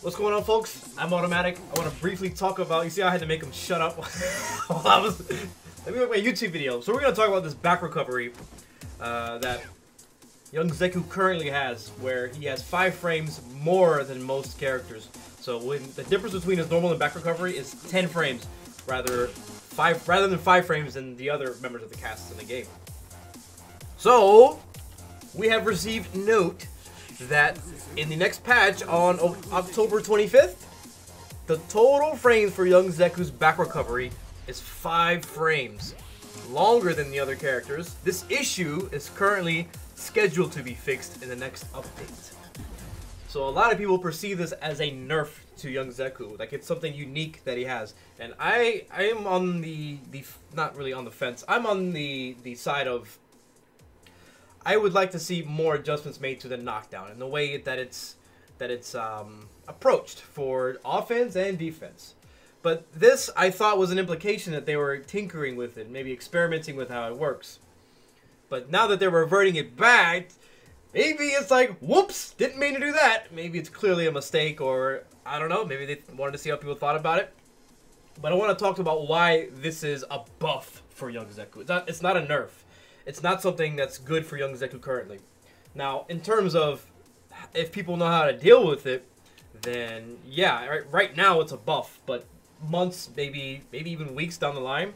What's going on, folks? I'm AutoMattock. I want to briefly talk about, you see how I had to make him shut up while I was, let me make my YouTube video. So we're going to talk about this back recovery that young Zeku currently has, where he has 5 frames more than most characters. So when the difference between his normal and back recovery is 10 frames, rather than 5 frames than the other members of the cast in the game. So we have received note that in the next patch on October 25th, the total frames for young Zeku's back recovery is 5 frames, longer than the other characters. This issue is currently scheduled to be fixed in the next update. So a lot of people perceive this as a nerf to young Zeku, like it's something unique that he has. And I am on the not really on the fence. I'm on the side of, I would like to see more adjustments made to the knockdown and the way that it's approached for offense and defense. But this, I thought, was an implication that they were tinkering with it, maybe experimenting with how it works. But now that they're reverting it back, maybe it's like, whoops, didn't mean to do that. Maybe it's clearly a mistake, or I don't know, maybe they wanted to see how people thought about it. But I want to talk about why this is a buff for young Zeku. It's not a nerf. It's not something that's good for young Zeku currently. Now, in terms of if people know how to deal with it, then yeah, right now it's a buff. But months, maybe even weeks down the line,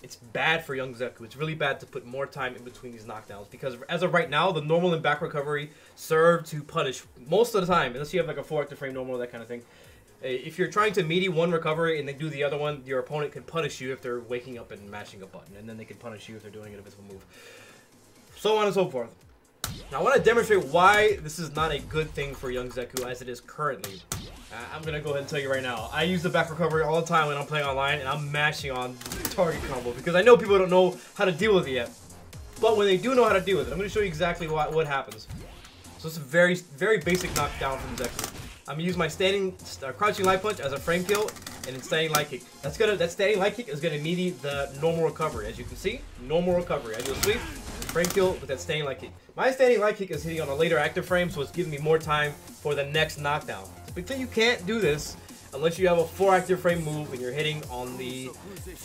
it's bad for young Zeku. It's really bad to put more time in between these knockdowns. Because as of right now, the normal and back recovery serve to punish most of the time. Unless you have like a 4 active frame normal, that kind of thing. If you're trying to meaty one recovery and they do the other one, your opponent can punish you if they're waking up and mashing a button. And then they can punish you if they're doing an invisible move. So on and so forth. Now I want to demonstrate why this is not a good thing for young Zeku as it is currently. I'm going to go ahead and tell you right now. I use the back recovery all the time when I'm playing online and I'm mashing on target combo. Because I know people don't know how to deal with it yet. But when they do know how to deal with it, I'm going to show you exactly what happens. So it's a very, very basic knockdown from Zeku. I'm gonna use my crouching light punch as a frame kill, and then standing light kick. That standing light kick is gonna meaty the normal recovery. As you can see, normal recovery. I do a sweep, frame kill with that standing light kick. My standing light kick is hitting on a later active frame, so it's giving me more time for the next knockdown. Because you can't do this unless you have a 4 active frame move and you're hitting on the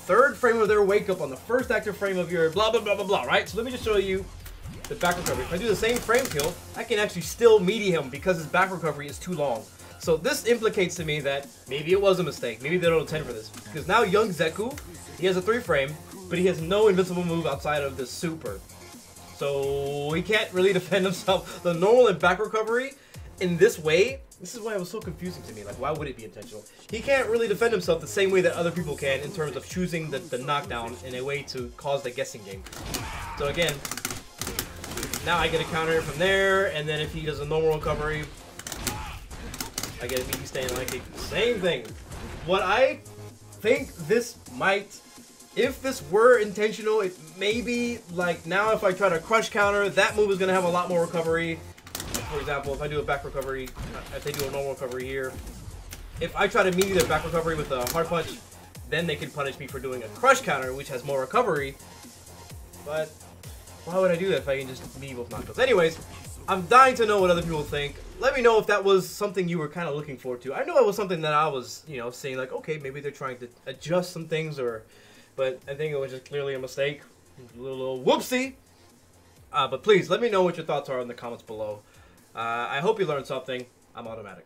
3rd frame of their wake up on the 1st active frame of your blah blah blah blah blah. Right? So let me just show you the back recovery. If I do the same frame kill, I can actually still meaty him because his back recovery is too long. So this implicates to me that maybe it was a mistake. Maybe they don't intend for this. Because now young Zeku, he has a 3 frame, but he has no invincible move outside of the super. So he can't really defend himself. The normal and back recovery in this way, this is why it was so confusing to me. Like, why would it be intentional? He can't really defend himself the same way that other people can in terms of choosing the knockdown in a way to cause the guessing game. So again, now I get a counter from there, and then if he does a normal recovery, I get a meaty standing light kick. Same thing. What I think this might, if this were intentional, it may be like now if I try to crush counter, that move is going to have a lot more recovery. For example, if I do a back recovery, if they do a normal recovery here, if I try to meaty their back recovery with a hard punch, then they can punish me for doing a crush counter, which has more recovery. But why would I do that if I can just meaty both knockdowns? Anyways, I'm dying to know what other people think. Let me know if that was something you were kind of looking forward to. I know it was something that I was, you know, saying like, okay, maybe they're trying to adjust some things, but I think it was just clearly a mistake, a little whoopsie. But please let me know what your thoughts are in the comments below. I hope you learned something. I'm AutoMattock.